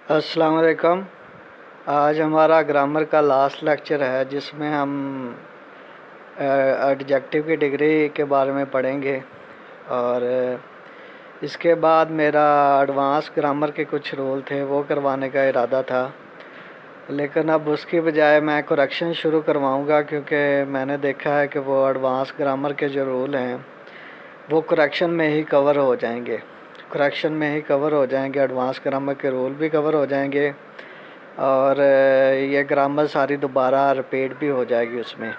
अस्सलाम वालेकुम। आज हमारा ग्रामर का लास्ट लेक्चर है जिसमें हम एडजेक्टिव की डिग्री के बारे में पढ़ेंगे और इसके बाद मेरा एडवांस ग्रामर के कुछ रूल थे वो करवाने का इरादा था, लेकिन अब उसकी बजाय मैं करेक्शन शुरू करवाऊंगा क्योंकि मैंने देखा है कि वो एडवांस ग्रामर के जो रूल हैं वो करेक्शन में ही कवर हो जाएंगे। एडवांस ग्रामर के रूल भी कवर हो जाएंगे और ये ग्रामर सारी दोबारा रिपीट भी हो जाएगी उसमें।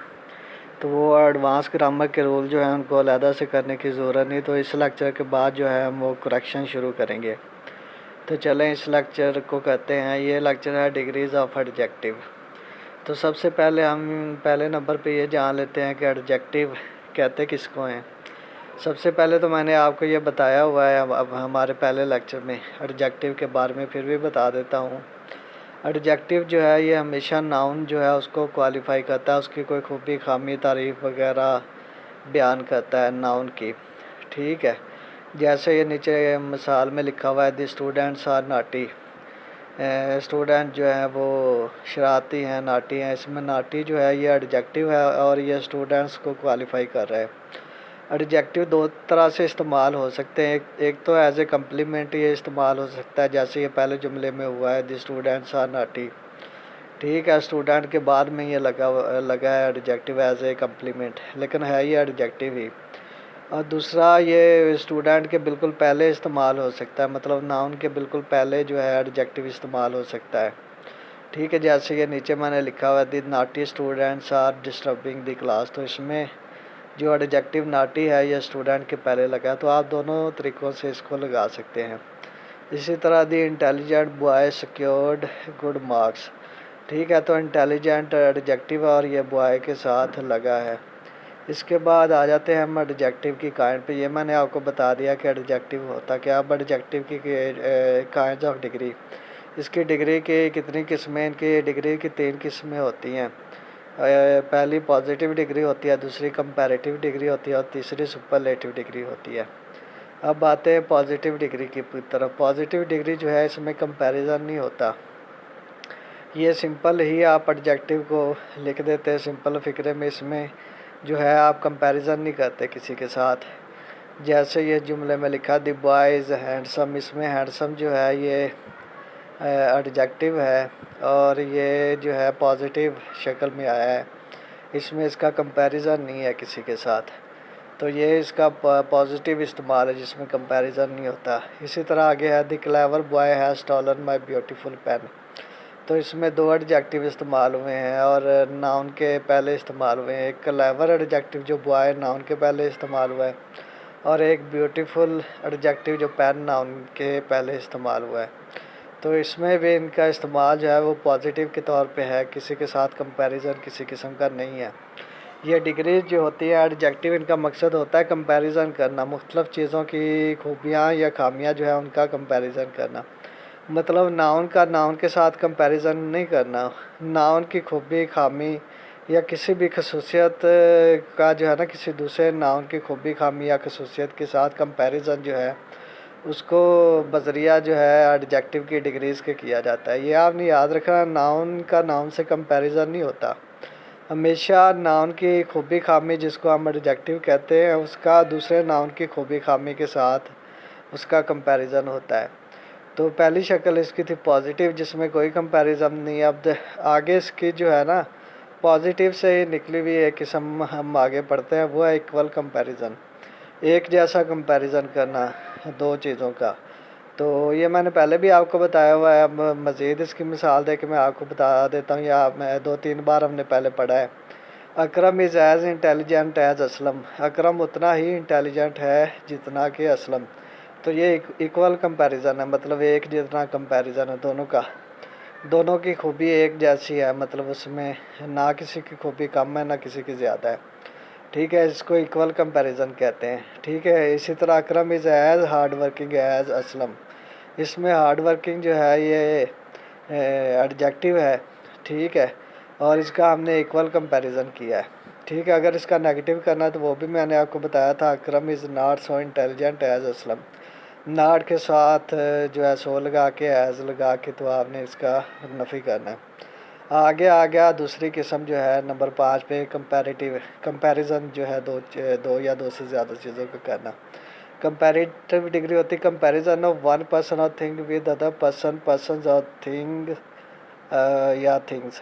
तो वो एडवांस ग्रामर के रूल जो हैं उनको अलहदा से करने की ज़रूरत नहीं। तो इस लेक्चर के बाद जो है हम वो करेक्शन शुरू करेंगे। तो चलें इस लेक्चर को कहते हैं, ये लेक्चर है डिग्रीज़ ऑफ एडजेक्टिव। तो सबसे पहले हम पहले नंबर पे ये जान लेते हैं कि एडजेक्टिव कहते किसको हैं। सबसे पहले तो मैंने आपको ये बताया हुआ है अब हमारे पहले लेक्चर में एडजेक्टिव के बारे में, फिर भी बता देता हूँ। एडजेक्टिव जो है ये हमेशा नाउन जो है उसको क्वालिफाई करता है, उसकी कोई खूबी खामी तारीफ़ वगैरह बयान करता है नाउन की। ठीक है, जैसे ये नीचे मिसाल में लिखा हुआ है the students are naughty. Student जो है वो शरारती हैं, नाटी हैं। इसमें नाटी जो है ये एडजेक्टिव है और ये स्टूडेंट्स को क्वालिफाई कर रहा है। एडजेक्टिव दो तरह से इस्तेमाल हो सकते हैं। एक तो एज ए कम्प्लीमेंट ये इस्तेमाल हो सकता है, जैसे ये पहले जुमले में हुआ है द स्टूडेंट्स आर नाटी। ठीक है, स्टूडेंट के बाद में ये लगा है एडजेक्टिव एज ए कम्प्लीमेंट, लेकिन है ये एडजेक्टिव ही। और दूसरा ये स्टूडेंट के बिल्कुल पहले इस्तेमाल हो सकता है, मतलब नाउन के बिल्कुल पहले जो है एडजेक्टिव इस्तेमाल हो सकता है। ठीक है, जैसे ये नीचे मैंने लिखा हुआ है the naughty students are disturbing the class. तो इसमें जो एडजेक्टिव नाटी है ये स्टूडेंट के पहले लगा है। तो आप दोनों तरीक़ों से इसको लगा सकते हैं। इसी तरह the intelligent boy secured good marks. ठीक है, तो इंटेलिजेंट एडजेक्टिव और ये बॉय के साथ लगा है। इसके बाद आ जाते हैं हम एडजेक्टिव की काइंड पे। ये मैंने आपको बता दिया कि एडजेक्टिव होता क्या। अब एडजेक्टिव की काइंड ऑफ डिग्री, इसकी डिग्री की कितनी किस्में, इनकी डिग्री की 3 किस्में होती हैं। पहली पॉजिटिव डिग्री होती है, दूसरी कंपैरेटिव डिग्री होती है और तीसरी सुपरलेटिव डिग्री होती है। अब आते हैं पॉजिटिव डिग्री की तरफ। पॉजिटिव डिग्री जो है इसमें कंपैरिजन नहीं होता, ये सिंपल ही आप एडजेक्टिव को लिख देते हैं सिंपल फिक्रे में। इसमें जो है आप कंपैरिजन नहीं करते किसी के साथ। जैसे ये जुमले में लिखा द बॉय इज़ हैंडसम, इसमें हैंडसम जो है ये एडजेक्टिव है और ये जो है पॉजिटिव शक्ल में आया है। इसमें इसका कंपैरिजन नहीं है किसी के साथ, तो ये इसका पॉजिटिव इस्तेमाल है जिसमें कंपैरिजन नहीं होता। इसी तरह आगे है the clever boy has stolen my beautiful pen. तो इसमें 2 एडजेक्टिव इस्तेमाल हुए हैं और नाउन के पहले इस्तेमाल हुए हैं। एक क्लेवर एडजेक्टिव जो बॉय नाउन के पहले इस्तेमाल हुआ है और एक ब्यूटीफुल एडजेक्टिव जो पेन नाउन के पहले इस्तेमाल हुआ है। तो इसमें भी इनका इस्तेमाल जो है वो पॉजिटिव के तौर पे है, किसी के साथ कंपैरिजन किसी किस्म का नहीं है। ये डिग्री जो होती है एडजेक्टिव, इनका मकसद होता है कंपैरिजन करना, मुख्तलिफ़ चीज़ों की खूबियाँ या खामियाँ जो है उनका कंपैरिजन करना। मतलब नाउन का नाउन के साथ कंपैरिजन नहीं करना, नाउन की खूबी खामी या किसी भी खसूसियत का जो है ना किसी दूसरे नाउन की खूबी खामी या खसूसियत के साथ कंपैरिजन जो है उसको बज़रिया जो है एडजेक्टिव की डिग्रीज़ के किया जाता है। ये आपने याद रखना, नाउन का नाउन से कंपैरिजन नहीं होता। हमेशा नाउन की खूबी खामी जिसको हम एडजेक्टिव कहते हैं उसका दूसरे नाउन की खूबी खामी के साथ उसका कंपैरिजन होता है। तो पहली शक्ल इसकी थी पॉजिटिव जिसमें कोई कंपैरिजन नहीं। अब आगे इसकी जो है ना पॉजिटिव से ही निकली हुई एक किस्म हम आगे पढ़ते हैं, वो है इक्वल कंपैरिजन, एक जैसा कंपैरिजन करना 2 चीज़ों का। तो ये मैंने पहले भी आपको बताया हुआ है, अब मज़ीद इसकी मिसाल दे के मैं आपको बता देता हूँ, या मैं 2-3 बार हमने पहले पढ़ा है। Akram is as intelligent as Aslam. Akram उतना ही इंटेलिजेंट है जितना कि असलम। तो ये इक्वल कंपैरिजन है, मतलब एक जितना कंपैरिजन है दोनों का, दोनों की खूबी एक जैसी है, मतलब उसमें ना किसी की खूबी कम है ना किसी की ज़्यादा है। ठीक है, इसको इक्वल कंपैरिजन कहते हैं। ठीक है, इसी तरह Akram is as hard working as Aslam. इसमें हार्ड वर्किंग जो है ये एडजेक्टिव है। ठीक है, और इसका हमने इक्वल कंपैरिजन किया है। ठीक है, अगर इसका नेगेटिव करना है तो वो भी मैंने आपको बताया था, Akram is not so intelligent as Aslam. Not के साथ जो है सो लगा के एज लगा के तो आपने इसका नफ़ी करना है। आगे आ गया दूसरी किस्म जो है नंबर 5 पे कंपैरेटिव कंपैरिजन जो है दो या दो से ज़्यादा चीज़ों का करना। कंपैरेटिव डिग्री होती है comparison of one person or thing with other person or thing या थिंग्स।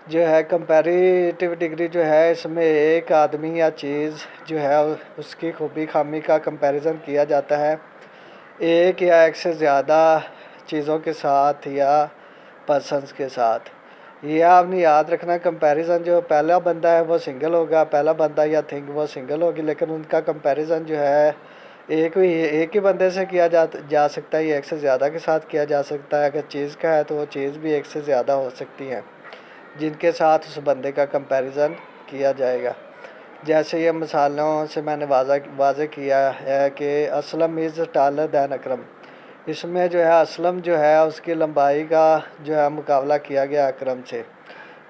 जो है कंपैरेटिव डिग्री जो है इसमें एक आदमी या चीज़ जो है उसकी खूबी खामी का कंपैरिजन किया जाता है एक या एक से ज़्यादा चीज़ों के साथ या पर्सन्स के साथ। ये आपने याद रखना कंपैरिजन जो पहला बंदा है वो सिंगल होगा, पहला बंदा या थिंग वो सिंगल होगी, लेकिन उनका कंपैरिजन जो है एक ही बंदे से किया जा सकता है, ये एक से ज़्यादा के साथ किया जा सकता है। अगर चीज़ का है तो वो चीज़ भी एक से ज़्यादा हो सकती है जिनके साथ उस बंदे का कंपैरिजन किया जाएगा। जैसे ये मिसालों से मैंने वाज़े किया है कि असलम इज़ टालर दैन अकरम। इसमें जो है असलम जो है उसकी लंबाई का जो है मुकाबला किया गया अकरम से।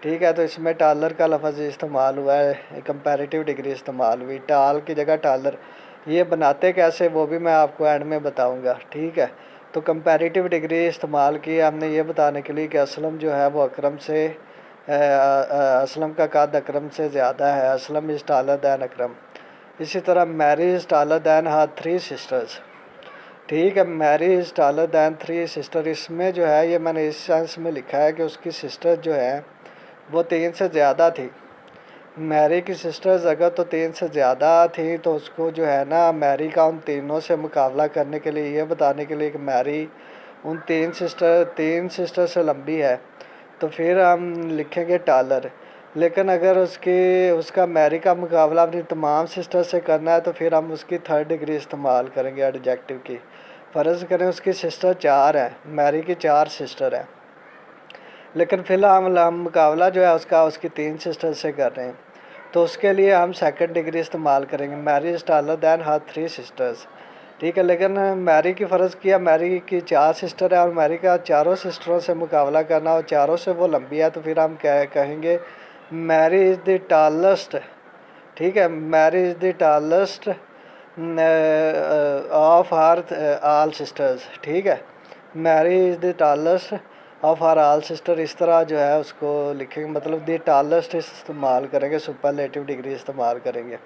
ठीक है, तो इसमें टालर का लफ्ज़ इस्तेमाल हुआ है, कंपैरेटिव डिग्री इस्तेमाल हुई, टाल की जगह टालर। ये बनाते कैसे वो भी मैं आपको एंड में बताऊंगा। ठीक है, तो कंपैरेटिव डिग्री इस्तेमाल की हमने ये बताने के लिए कि असलम जो है वो अकरम से असलम का कद अकरम से ज़्यादा है, Aslam is taller than Akram. इसी तरह Mary is taller than her 3 sisters. ठीक है, Mary is taller than 3 sister. इसमें जो है ये मैंने इस सेंस में लिखा है कि उसकी सिस्टर जो है वो 3 से ज़्यादा थी। मैरी की सिस्टर्स अगर तो 3 से ज़्यादा थी तो उसको जो है ना मैरी का उन तीनों से मुकाबला करने के लिए, ये बताने के लिए कि मैरी उन 3 सिस्टर से लंबी है, तो फिर हम लिखेंगे टालर। लेकिन अगर उसका मैरी का मुकाबला अपनी तमाम सिस्टर से करना है तो फिर हम उसकी 3rd डिग्री इस्तेमाल करेंगे एडजेक्टिव की। फ़र्ज़ करें उसकी सिस्टर 4 हैं, मैरी की 4 सिस्टर हैं, लेकिन फ़िलहाल हम मुकाबला जो है उसका उसकी 3 सिस्टर से कर रहे हैं, तो उसके लिए हम 2nd डिग्री इस्तेमाल करेंगे, Mary is taller than her 3 sisters. ठीक है, लेकिन मैरी की फ़र्ज़ किया मैरी की 4 सिस्टर है और मैरी का चारों सिस्टरों से मुकाबला करना और चारों से वो लंबी है, तो फिर हम कहेंगे मैरी इज़ द टालेस्ट। ठीक है, Mary is the tallest of her all sisters. ठीक है, Mary is the tallest of her all sister. इस तरह जो है उसको लिखेंगे, मतलब द टालेस्ट इस्तेमाल करेंगे, सुपरलेटिव डिग्री इस्तेमाल करेंगे।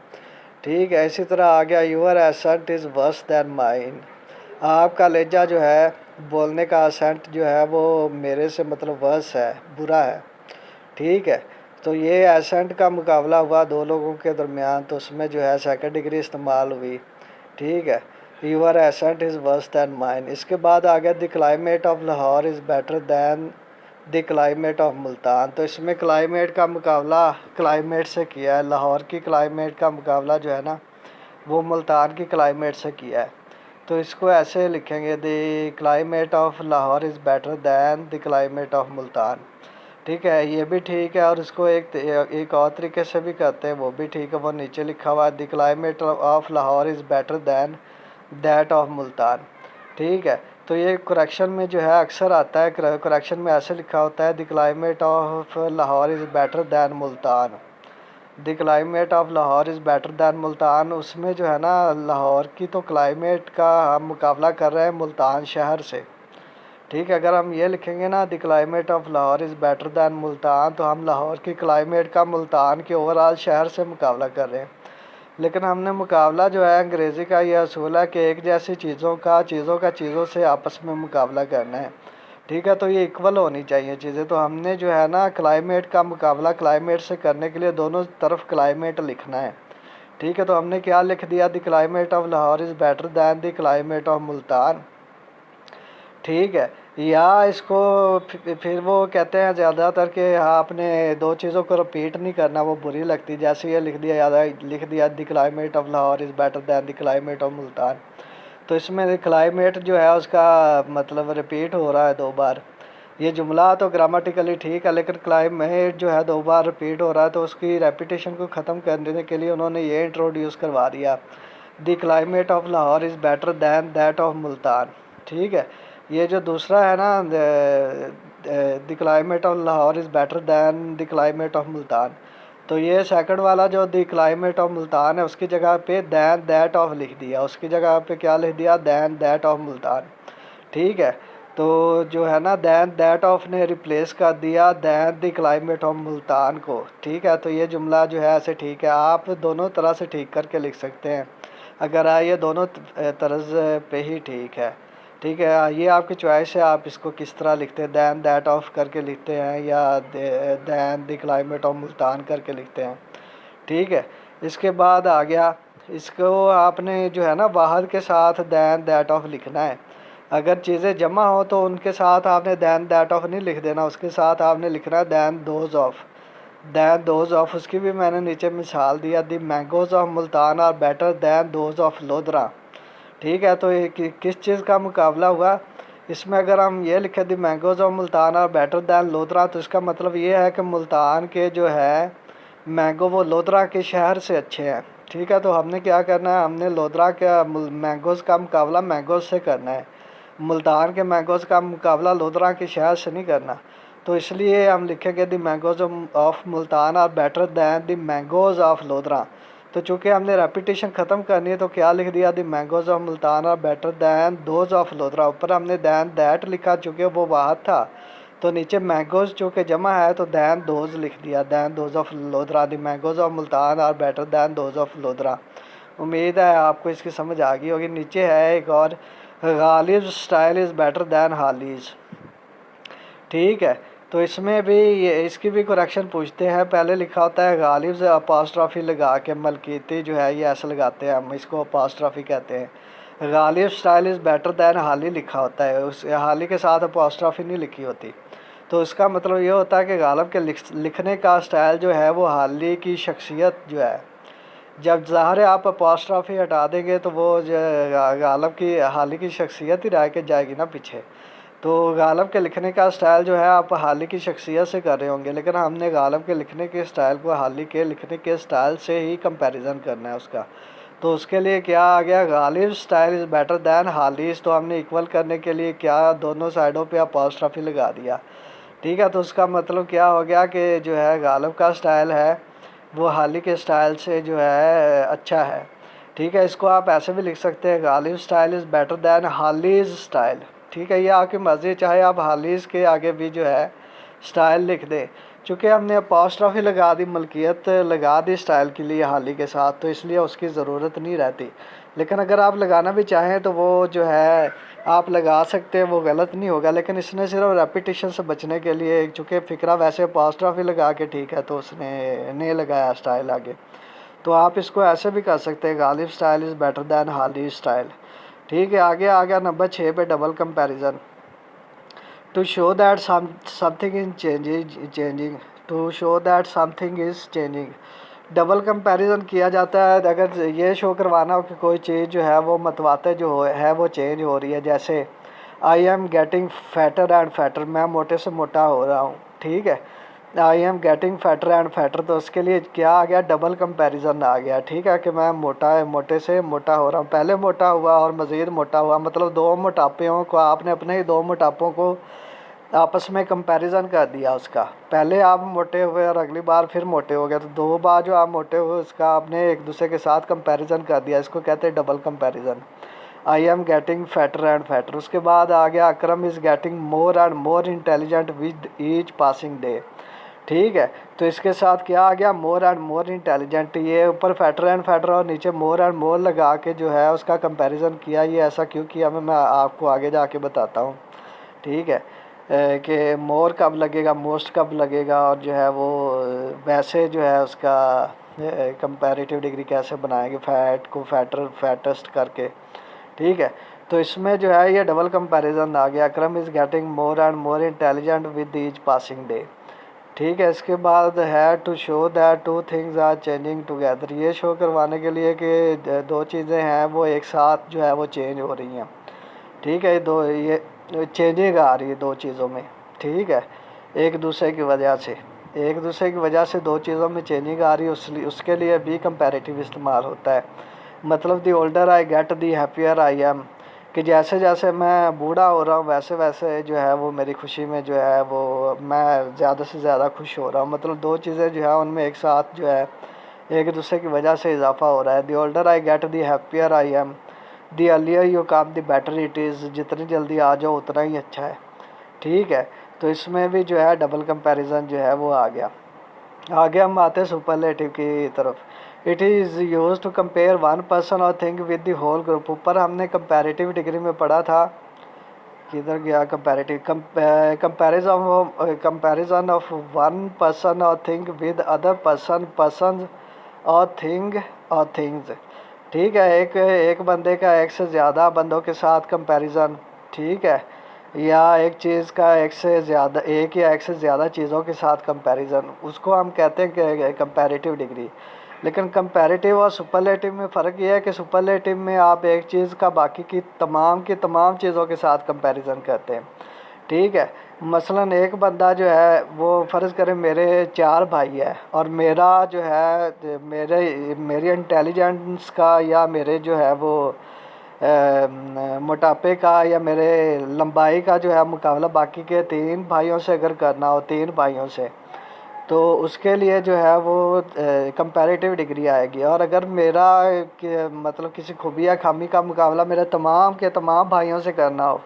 ठीक है, इसी तरह आ गया your accent is worse than mine. आपका लहजा जो है बोलने का एसेंट जो है वो मेरे से मतलब वर्स है, बुरा है। ठीक है, तो ये एसेंट का मुकाबला हुआ दो लोगों के दरमियान, तो उसमें जो है 2nd डिग्री इस्तेमाल हुई। ठीक है, your accent is worse than mine. इसके बाद आ गया the climate of Lahore is better than the climate of Multan. तो इसमें क्लाइमेट का मुकाबला क्लाइमेट से किया है, लाहौर की क्लाइमेट का मुकाबला जो है ना वो मुल्तान की क्लाइमेट से किया है। तो इसको ऐसे लिखेंगे the climate of Lahore is better than the climate of Multan. ठीक है, ये भी ठीक है, और इसको एक और तरीके से भी करते हैं, वो भी ठीक है, वो नीचे लिखा हुआ है the climate of Lahore is better then that of Multan. ठीक है, तो ये करेक्शन में जो है अक्सर आता है, करेक्शन में ऐसे लिखा होता है the climate of Lahore is better then Multan. The climate of Lahore is better then Multan, उसमें जो है ना लाहौर की तो क्लाइमेट का हम मुकाबला कर रहे हैं मुल्तान शहर से। ठीक है, अगर हम ये लिखेंगे ना the climate of Lahore is better then Multan, तो हम लाहौर की क्लाइमेट का मुल्तान के ओवरऑल शहर से मुकाबला कर रहे हैं। लेकिन हमने मुकाबला जो है अंग्रेज़ी का यह असूल है कि एक जैसी चीज़ों का चीज़ों से आपस में मुकाबला करना है। ठीक है, तो ये इक्वल होनी चाहिए चीज़ें, तो हमने जो है ना क्लाइमेट का मुकाबला क्लाइमेट से करने के लिए दोनों तरफ क्लाइमेट लिखना है। ठीक है, तो हमने क्या लिख दिया the climate of Lahore is better than the climate of Multan. ठीक है, या इसको फिर वो कहते हैं ज़्यादातर कि हाँ आपने दो चीज़ों को रिपीट नहीं करना, वो बुरी लगती। जैसे ये लिख दिया the climate of Lahore is better than the climate of Multan, तो इसमें क्लाइमेट जो है उसका मतलब रिपीट हो रहा है 2 बार। ये जुमला तो ग्रामेटिकली ठीक है, लेकिन क्लाइमेट जो है 2 बार रिपीट हो रहा है, तो उसकी रेपिटेशन को ख़त्म करने के लिए उन्होंने ये इंट्रोड्यूस करवा दिया the climate of Lahore is better then that of Multan. ठीक है, ये जो दूसरा है ना the climate of Lahore is better than the climate of Multan, तो ये सेकंड वाला जो द क्लाइमेट ऑफ मुल्तान है उसकी जगह पे दैन दैट ऑफ लिख दिया, उसकी जगह पे क्या लिख दिया, दैन दैट ऑफ मुल्तान। ठीक है, तो जो है ना दैन दैट ऑफ ने रिप्लेस कर दिया than the climate of Multan को। ठीक है, तो ये जुमला जो है ऐसे ठीक है, आप दोनों तरह से ठीक करके लिख सकते हैं, अगर ये दोनों तरज पे ही ठीक है। ठीक है, ये आपकी चॉइस है, आप इसको किस तरह लिखते हैं, दैन दैट ऑफ करके लिखते हैं या than the climate of Multan करके लिखते हैं। ठीक है, इसके बाद आ गया, इसको आपने जो है ना वाहद के साथ दैन दैट ऑफ लिखना है। अगर चीज़ें जमा हो तो उनके साथ आपने दैन दैट ऑफ नहीं लिख देना, उसके साथ आपने लिखना है than those of. Than those of उसकी भी मैंने नीचे मिसाल दिया, the mangoes of Multan are better than those of Lodhra. ठीक है, तो ये किस चीज़ का मुकाबला हुआ इसमें, अगर हम ये लिखें the mangoes of Multan are better than Lodhra, तो इसका मतलब ये है कि मुल्तान के जो है मैंगो वो लोधरा के शहर से अच्छे हैं। ठीक है, तो हमने क्या करना है, हमने लोधरा के मैंगोज़ का मुकाबला मैंगोज़ से करना है, मुल्तान के मैंगोज़ का मुकाबला लोधरा के शहर से नहीं करना। तो इसलिए हम लिखेंगे the mangoes of Multan are better than the mangoes of Lodhra. तो चूँकि हमने रेपिटेशन ख़त्म करनी है तो क्या लिख दिया, the mangoes of Multan are better than those of Lodhra. ऊपर हमने दैन दैट लिखा चूँकि वो वाहद था, तो नीचे मैंगोज़ चूँकि जमा है तो दैन दोज लिख दिया, than those of Lodhran. The mangoes of Multan are better than those of Lodhran. उम्मीद है आपको इसकी समझ आ गई होगी। नीचे है एक और, Ghalib style is better than Hali's. ठीक है, तो इसमें भी ये इसकी भी करेक्शन पूछते हैं। पहले लिखा होता है गालिब से अपास्ट्रॉफी लगा के, मलकीती जो है ये ऐसे लगाते हैं, हम इसको अपास्ट्रॉफी कहते हैं। Ghalib style is better than हाली लिखा होता है, उस हाली के साथ अपास्ट्रॉफी नहीं लिखी होती। तो इसका मतलब ये होता है कि गालिब के लिखने का स्टाइल जो है वो हाली की शख्सियत जो है, जब ज़ाहिर आप अपोस्ट्रॉफी हटा देंगे तो वो गालिब की हाली की शख्सियत ही रह के जाएगी ना पीछे। तो गालिब के लिखने का स्टाइल जो है आप हाली की शख्सियत से कर रहे होंगे, लेकिन हमने गालिब के लिखने के स्टाइल को हाली के लिखने के स्टाइल से ही कंपैरिजन करना है उसका। तो उसके लिए क्या आ गया, Ghalib style is better than Hali's. तो हमने इक्वल करने के लिए क्या दोनों साइडों पे अपोस्ट्रॉफी लगा दिया। ठीक है, तो उसका मतलब क्या हो गया कि जो है गालिब का स्टाइल है वो हाली के स्टाइल से जो है अच्छा है। ठीक है, इसको आप ऐसे भी लिख सकते हैं, Ghalib style is better than Hali's style. ठीक है, ये आपकी मर्ज़ी, चाहे आप हालीज़ के आगे भी जो है स्टाइल लिख दें। चूँकि हमने अपोस्ट्रॉफी लगा दी, मलकियत लगा दी स्टाइल के लिए हाली के साथ, तो इसलिए उसकी ज़रूरत नहीं रहती। लेकिन अगर आप लगाना भी चाहें तो वो जो है आप लगा सकते हैं, वो गलत नहीं होगा। लेकिन इसने सिर्फ रेपिटेशन से बचने के लिए, चूँकि फ़िक्रा वैसे अपोस्ट्रॉफी लगा के ठीक है, तो उसने नहीं लगाया स्टाइल आगे। तो आप इसको ऐसे भी कर सकते हैं, Ghalib style is better than Hali style. ठीक है, आगे आ गया नंबर 6 पे double comparison. To show that something is changing, to show that something is changing, double comparison किया जाता है अगर ये शो करवाना हो कि कोई चीज़ जो है वो मतवाते जो है वो चेंज हो रही है। जैसे आई am getting fatter and fatter, मैं मोटे से मोटा हो रहा हूँ। ठीक है, आई am getting fatter and fatter, तो उसके लिए क्या आ गया, डबल कंपैरिजन आ गया। ठीक है, कि मैं मोटे से मोटा हो रहा हूँ, पहले मोटा हुआ और मज़ीद मोटा हुआ, मतलब दो मोटापों को आपने अपने ही दो मोटापों को आपस में कंपैरिजन कर दिया उसका। पहले आप मोटे हुए और अगली बार फिर मोटे हो गए, तो दो बार जो आप मोटे हुए उसका आपने एक दूसरे के साथ कंपैरिजन कर दिया, इसको कहते हैं double comparison. I am getting fatter and fatter. उसके बाद आ गया Akram is getting more and more intelligent with each passing day. ठीक है, तो इसके साथ क्या आ गया, मोर एंड मोर इंटेलिजेंट। ये ऊपर फैटर एंड फैटर और नीचे मोर एंड मोर लगा के जो है उसका कंपैरिजन किया। ये ऐसा क्यों किया मैं आपको आगे जाके बताता हूँ। ठीक है, कि मोर कब लगेगा, मोस्ट कब लगेगा, और जो है वो वैसे जो है उसका कंपैरेटिव डिग्री कैसे बनाएंगे, फैट को फैटेस्ट करके। ठीक है, तो इसमें जो है ये डबल कंपैरिजन आ गया, Akram is getting more and more intelligent with each passing day. ठीक है, इसके बाद है to show that two things are changing together, ये शो करवाने के लिए कि दो चीज़ें हैं वो एक साथ जो है वो चेंज हो रही हैं। ठीक है, दो ये चेंजिंग आ रही है दो चीज़ों में। ठीक है, एक दूसरे की वजह से दो चीज़ों में चेंजिंग आ रही है, उसके लिए भी कंपैरेटिव इस्तेमाल होता है। मतलब the older I get the happier I am, कि जैसे जैसे मैं बूढ़ा हो रहा हूँ वैसे वैसे जो है वो मेरी खुशी में जो है वो मैं ज़्यादा से ज़्यादा खुश हो रहा हूँ। मतलब दो चीज़ें जो है उनमें एक साथ जो है एक दूसरे की वजह से इजाफा हो रहा है। The older I get the happier I am, the earlier you come the better it is. जितनी जल्दी आ जाओ उतना ही अच्छा है, ठीक है। तो इसमें भी जो है डबल कंपैरिजन जो है वो आ गया। आगे हम आते हैं सुपरलेटिव की तरफ। It is use to compare one person or thing with the whole group. ऊपर हमने कंपैरेटिव डिग्री में पढ़ा था, किधर गया comparative, comparison of one person or thing with other person or thing or things, ठीक है। एक एक बंदे का एक से ज़्यादा बंदों के साथ कंपैरिजन, ठीक है, या एक चीज़ का एक से ज़्यादा एक या एक से ज़्यादा चीज़ों के साथ कंपैरिजन, उसको हम कहते हैं कि कंपैरेटिव डिग्री। लेकिन कंपैरेटिव और सुपरलेटिव में फ़र्क ये है कि सुपरलेटिव में आप एक चीज़ का बाकी की तमाम चीज़ों के साथ कंपैरिजन करते हैं, ठीक है। मसलन एक बंदा जो है वो फ़र्ज़ करें मेरे 4 भाई है और मेरा जो है मेरी इंटेलिजेंस का या मेरे जो है वो मोटापे का या मेरे लंबाई का जो है मुकाबला बाकी के 3 भाइयों से अगर करना हो, 3 भाइयों से, तो उसके लिए जो है वो कंपैरेटिव डिग्री आएगी। और अगर मेरा मतलब किसी खूबी या खामी का मुकाबला मेरे तमाम के तमाम भाइयों से करना हो,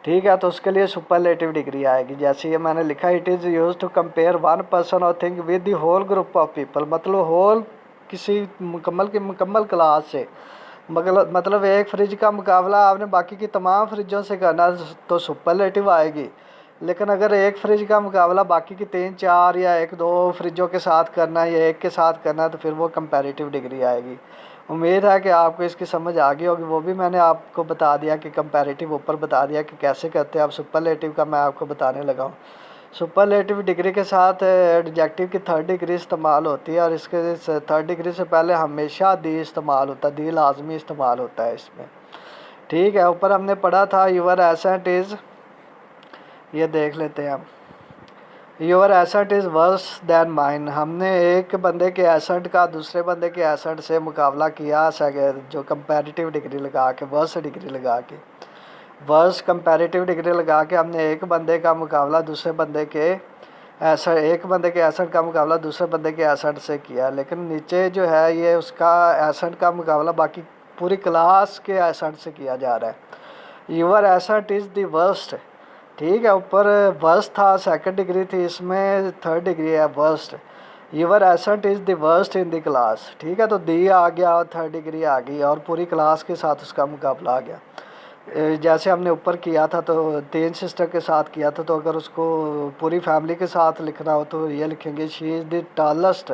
ठीक है, तो उसके लिए सुपरलेटिव डिग्री आएगी। जैसे ये मैंने लिखा, it is use to compare one person or thing with the whole group of people. मतलब होल किसी मुकम्मल क्लास से, मतलब एक फ्रिज का मुकाबला आपने बाकी की तमाम फ्रिजों से करना तो सुपरलेटिव आएगी। लेकिन अगर एक फ्रिज का मुकाबला बाकी की 3-4 या 1-2 फ्रिजों के साथ करना है या एक के साथ करना है तो फिर वो कंपैरेटिव डिग्री आएगी। उम्मीद है कि आपको इसकी समझ आ गई होगी। वो भी मैंने आपको बता दिया कि कंपैरेटिव ऊपर बता दिया कि कैसे करते हैं। अब सुपरलेटिव का मैं आपको बताने लगा हूँ। सुपरलेटिव डिग्री के साथ एडजेक्टिव की थर्ड डिग्री इस्तेमाल होती है और इसके थर्ड डिग्री से पहले हमेशा दी इस्तेमाल होता है, दी लाजमी इस्तेमाल होता है इसमें, ठीक है। ऊपर हमने पढ़ा था यूर एसेंट इज़, ये देख लेते हैं हम, your accent is worse than mine. हमने एक बंदे के एसेंट का दूसरे बंदे के एसेंट से मुकाबला किया जो कंपैरेटिव डिग्री लगा के, वर्स डिग्री लगा के, वर्स कंपैरेटिव डिग्री लगा के हमने एक बंदे का मुकाबला दूसरे बंदे के एक बंदे के एसेंट का मुकाबला दूसरे बंदे के एसेंट से किया। लेकिन नीचे जो है ये उसका एसेंट का मुकाबला बाकी पूरी क्लास के एसेंट से किया जा रहा है। Your accent is the worst, ठीक है। ऊपर वर्स्ट था, सेकंड डिग्री थी, इसमें थर्ड डिग्री है worst. Your accent is the worst in the class, ठीक है। तो दी आ गया और थर्ड डिग्री आ गई और पूरी क्लास के साथ उसका मुकाबला आ गया। जैसे हमने ऊपर किया था तो 3 सिस्टर के साथ किया था, तो अगर उसको पूरी फैमिली के साथ लिखना हो तो ये लिखेंगे she is the tallest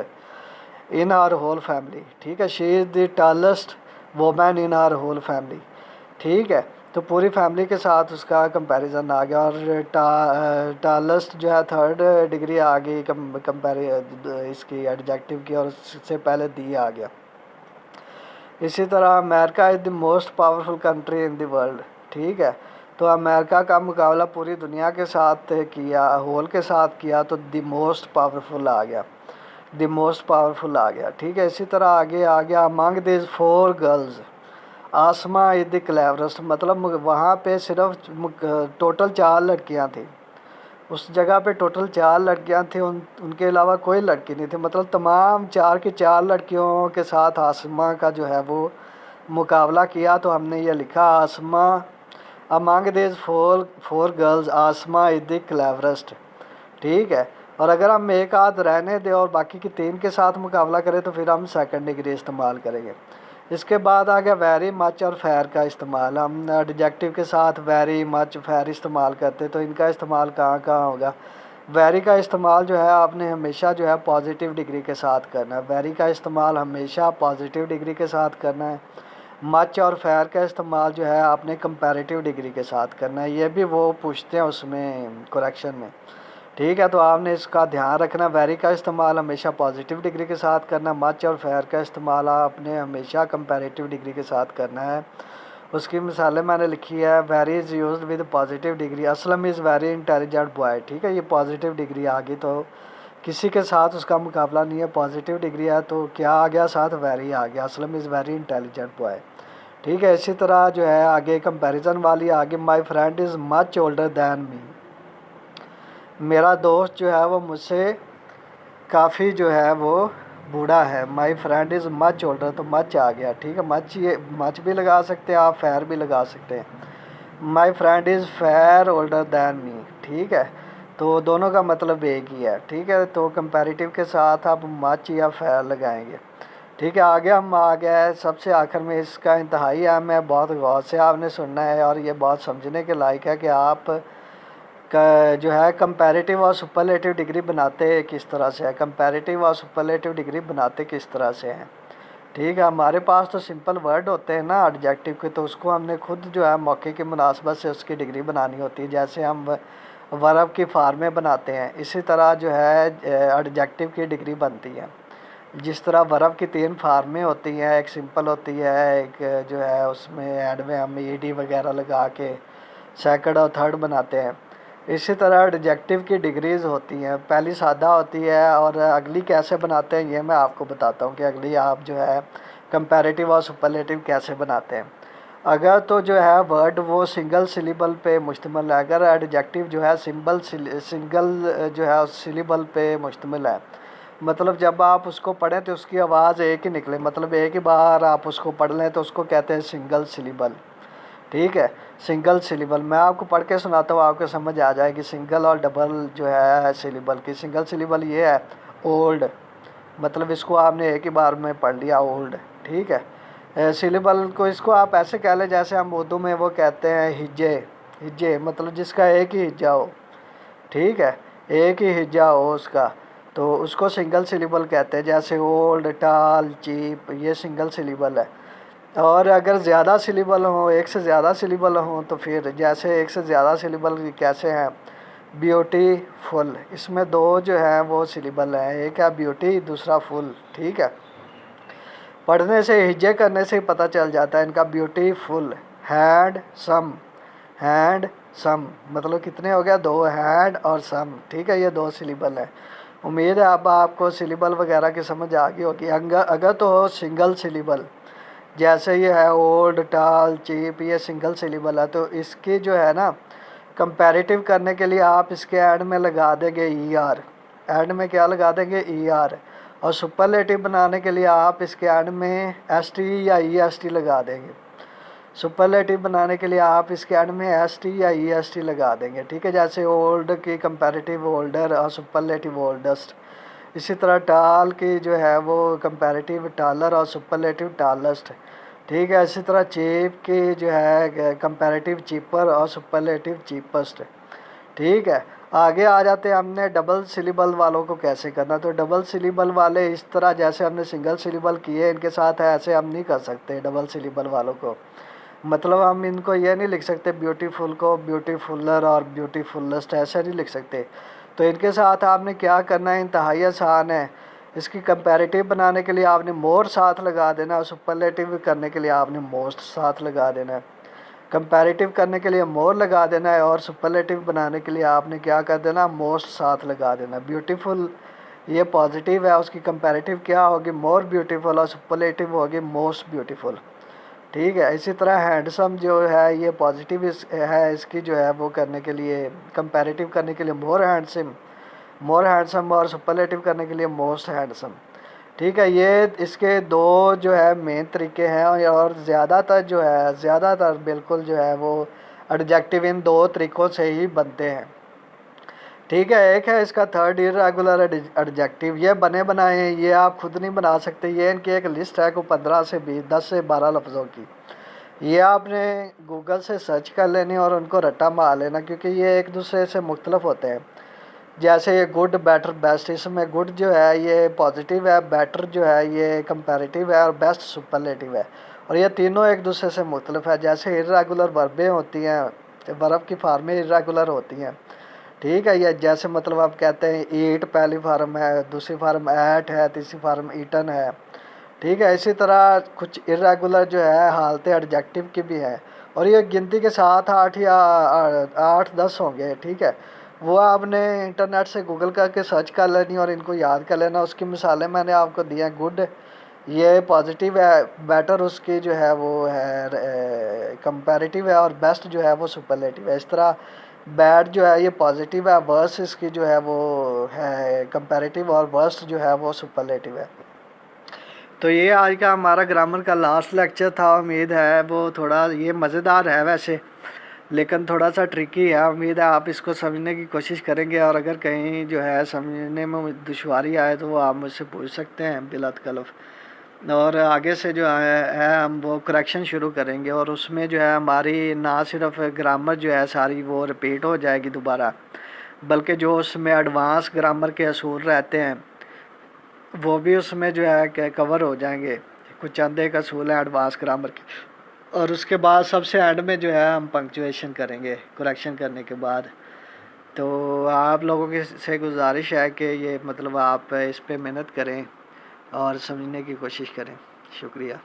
in our whole family, ठीक है। She is the tallest woman in our whole family, ठीक है। तो पूरी फैमिली के साथ उसका कंपैरिजन आ गया और टॉलेस्ट जो है थर्ड डिग्री आ गई इसकी एडजेक्टिव की और उससे पहले दी आ गया। इसी तरह America is the most powerful country in the world, ठीक है। तो अमेरिका का मुकाबला पूरी दुनिया के साथ किया, होल के साथ किया, तो द मोस्ट पावरफुल आ गया, द मोस्ट पावरफुल आ गया, ठीक है। इसी तरह आगे आ गया among this 4 girls Asma is the cleverest. मतलब वहाँ पे सिर्फ टोटल 4 लड़कियाँ थी, उस जगह पे टोटल 4 लड़कियां थी, उनके अलावा कोई लड़की नहीं थी। मतलब तमाम 4 की 4 लड़कियों के साथ आसमा का जो है वो मुकाबला किया। तो हमने ये लिखा Asma among this four girls Asma is the cleverest, ठीक है। और अगर हम एक आध रहने दें और बाकी की 3 के साथ मुकाबला करें तो फिर हम सेकंड डिग्री इस्तेमाल करेंगे। इसके बाद आ गया वेरी मच और फेयर का इस्तेमाल। हम एडजेक्टिव के साथ वेरी मच फेयर इस्तेमाल करते, तो इनका इस्तेमाल कहाँ कहाँ होगा। वेरी का इस्तेमाल जो है आपने हमेशा जो है पॉजिटिव डिग्री के साथ करना है, वेरी का इस्तेमाल हमेशा पॉजिटिव डिग्री के साथ करना है। मच और फेयर का इस्तेमाल जो है आपने कंपैरेटिव डिग्री के साथ करना है। ये भी वो पूछते हैं उसमें करेक्शन में, ठीक है। तो आपने इसका ध्यान रखना, वेरी का इस्तेमाल हमेशा पॉजिटिव डिग्री के साथ करना, मच और फेयर का इस्तेमाल आपने हमेशा कंपैरेटिव डिग्री के साथ करना है। उसकी मिसालें मैंने लिखी है, very is used with positive degree, Aslam is very intelligent boy, ठीक है। ये पॉजिटिव डिग्री आ गई, तो किसी के साथ उसका मुकाबला नहीं है, पॉजिटिव डिग्री है तो क्या आ गया साथ, वेरी आ गया, Aslam is very intelligent boy, ठीक है। इसी तरह जो है आगे कंपैरिजन वाली आगे, my friend is much older than me, मेरा दोस्त जो है वो मुझसे काफ़ी जो है वो बूढ़ा है। My friend is much older, तो मच आ गया, ठीक है। मच, ये मच भी लगा सकते हैं आप, फेयर भी लगा सकते हैं। My friend is fair older than me, ठीक है। तो दोनों का मतलब एक ही है, ठीक है। तो कंपैरेटिव के साथ आप मच या फेयर लगाएंगे, ठीक है। आगे हम आ गए सबसे आखिर में, इसका इंतहाई अहम है, बहुत गौर से आपने सुनना है और ये बहुत समझने के लायक है कि आप का जो है कंपैरेटिव और सुपरलेटिव डिग्री बनाते किस तरह से है, कंपैरेटिव और सुपरलेटिव डिग्री बनाते किस तरह से हैं, ठीक है। हमारे पास तो सिंपल वर्ड होते हैं ना एडजेक्टिव के, तो उसको हमने खुद जो है मौके की मुनासबत से उसकी डिग्री बनानी होती है। जैसे हम वर्ब की फार्में बनाते हैं, इसी तरह जो है एडजेक्टिव की डिग्री बनती है। जिस तरह वर्ब की 3 फार्में होती हैं, एक सिंपल होती है, एक जो है उसमें एड में हम ईडी वगैरह लगा के सेकंड और थर्ड बनाते हैं। इसी तरह एडजेक्टिव की डिग्रीज़ होती हैं, पहली सादा होती है और अगली कैसे बनाते हैं ये मैं आपको बताता हूँ कि अगली आप जो है कंपैरेटिव और सुपरलेटिव कैसे बनाते हैं। अगर तो जो है वर्ड वो सिंगल सिलेबल पे मुश्तमिल है, अगर एडजेक्टिव जो है सिंगल जो है सिलेबल पे मुश्तमिल है, मतलब जब आप उसको पढ़ें तो उसकी आवाज़ एक ही निकले, मतलब एक ही बार आप उसको पढ़ लें तो उसको कहते हैं सिंगल सिलेबल, ठीक है। सिंगल सिलेबल मैं आपको पढ़ के सुनाता हूँ, आपको समझ आ जाएगी सिंगल और डबल जो है सिलेबल की। सिंगल सिलेबल ये है ओल्ड, मतलब इसको आपने एक ही बार में पढ़ लिया ओल्ड, ठीक है। सिलेबल को इसको आप ऐसे कह लें जैसे हम उर्दू में वो कहते हैं हिज्जे, हिज्जे मतलब जिसका एक ही हिज्जा हो, ठीक है, एक ही हिज्जा हो उसका, तो उसको सिंगल सिलेबल कहते हैं। जैसे ओल्ड, टाल, चीप, ये सिंगल सिलेबल है। और अगर ज़्यादा सिलेबल हो, एक से ज़्यादा सिलेबल हो, तो फिर जैसे एक से ज़्यादा सिलेबल कैसे हैं, ब्यूटीफुल, इसमें 2 जो है वो सिलेबल हैं, एक है ब्यूटी दूसरा फुल, ठीक है। पढ़ने से हिज्जे करने से ही पता चल जाता है इनका। Beautiful, handsome, handsome मतलब कितने हो गया 2, हैंड और सम, ठीक है। ये 2 सिलेबल है। उम्मीद है अब आपको सिलेबल वगैरह की समझ आ गई होगी। अगर तो हो सिंगल सिलेबल, जैसे ये है ओल्ड, टाल, चीप, ये सिंगल सिलेबल है, तो इसकी जो है ना कंपैरेटिव करने के लिए आप इसके एंड में लगा देंगे ई आर, एंड में क्या लगा देंगे ई आर। और सुपरलेटिव बनाने के लिए आप इसके एंड में एस टी या ई एस टी लगा देंगे। सुपरलेटिव बनाने के लिए आप इसके एंड में एस टी या ई एस टी लगा देंगे, ठीक है। जैसे ओल्ड की कंपैरेटिव ओल्डर और सुपरलेटिव ओल्डेस्ट। इसी तरह टाल की जो है वो कंपैरेटिव टालर और सुपरलेटिव टालेस्ट, ठीक है। इसी तरह चीप की जो है कंपैरेटिव चीपर और सुपरलेटिव चीपेस्ट, ठीक है। आगे आ जाते हैं हमने डबल सिलेबल वालों को कैसे करना। तो डबल सिलेबल वाले इस तरह जैसे हमने सिंगल सिलेबल किए, इनके साथ है ऐसे हम नहीं कर सकते डबल सिलेबल वालों को। मतलब हम इनको ये नहीं लिख सकते ब्यूटीफुल को ब्यूटीफुलर और ब्यूटीफुलेस्ट, ऐसे नहीं लिख सकते। तो इनके साथ आपने क्या करना है, इंतहाई आसान है। इसकी कंपैरेटिव बनाने के लिए आपने मोर साथ लगा देना, और सुपरलेटिव करने के लिए आपने मोस्ट साथ लगा देना है। कंपैरेटिव करने के लिए मोर लगा देना है और सुपरलेटिव बनाने के लिए आपने क्या कर देना, मोस्ट साथ लगा देना। ब्यूटीफुल ये पॉजिटिव है, उसकी कंपैरेटिव क्या होगी, मोर ब्यूटीफुल, और सुपरलेटिव होगी मोस्ट ब्यूटीफुल, ठीक है। इसी तरह हैंडसम जो है ये पॉजिटिव है, इसकी जो है वो करने के लिए कंपैरेटिव करने के लिए मोर हैंडसम, मोर हैंडसम, और सुपरलेटिव करने के लिए मोस्ट हैंडसम, ठीक है। ये इसके 2 जो है मेन तरीके हैं, और ज़्यादातर जो है ज़्यादातर बिल्कुल जो है वो एडजेक्टिव इन 2 तरीक़ों से ही बनते हैं, ठीक है। एक है इसका थर्ड इर्रेगुलर एडजेक्टिव, ये बने बनाए हैं, ये आप खुद नहीं बना सकते, ये इनकी एक लिस्ट है को 15 से 20 10 से 12 लफ्ज़ों की। ये आपने गूगल से सर्च कर लेनी और उनको रट्टा मार लेना, क्योंकि ये एक दूसरे से मुख्तलिफ होते हैं। जैसे ये गुड, बेटर, बेस्ट, इसमें गुड जो है ये पॉजिटिव है, बेटर जो है ये कंपैरेटिव है, और बेस्ट सुपरलेटिव है, और ये तीनों एक दूसरे से मुख्तलिफ है। जैसे इर्रेगुलर वर्बें होती हैं, वर्ब की फार्में इर्रेगुलर होती हैं, ठीक है। ये जैसे मतलब आप कहते हैं ईट पहली फार्म है, दूसरी फार्म एट है, तीसरी फार्म ईटन है, ठीक है। इसी तरह कुछ इर्रेगुलर जो है हालतें एडजेक्टिव की भी है, और ये गिनती के साथ 8 या 8-10 होंगे, ठीक है। वो आपने इंटरनेट से गूगल करके सर्च कर लेनी और इनको याद कर लेना। उसकी मिसालें मैंने आपको दी हैं, गुड ये पॉजिटिव है, बेटर उसकी जो है वो है कंपैरेटिव है, और बेस्ट जो है वो सुपरलेटिव है। इस तरह बैड जो है ये पॉजिटिव है, वर्स्ट इसकी जो है वो है कंपैरेटिव, और वर्स्ट जो है वो सुपरलेटिव है। तो ये आज का हमारा ग्रामर का लास्ट लेक्चर था। उम्मीद है वो थोड़ा ये मज़ेदार है वैसे, लेकिन थोड़ा सा ट्रिकी है। उम्मीद है आप इसको समझने की कोशिश करेंगे, और अगर कहीं जो है समझने में दुश्वारी आए तो वो आप मुझसे पूछ सकते हैं बिला तकल्लुफ़। और आगे से जो है हम वो करेक्शन शुरू करेंगे, और उसमें जो है हमारी ना सिर्फ ग्रामर जो है सारी वो रिपीट हो जाएगी दोबारा, बल्कि जो उसमें एडवांस ग्रामर के असूल रहते हैं वो भी उसमें जो है कवर हो जाएंगे। कुछ चंद एक असूल हैं एडवांस ग्रामर के, और उसके बाद सबसे एंड में जो है हम पंक्चुएशन करेंगे करेक्शन करने के बाद। तो आप लोगों के से गुजारिश है कि ये मतलब आप इस पे मेहनत करें और समझने की कोशिश करें। शुक्रिया।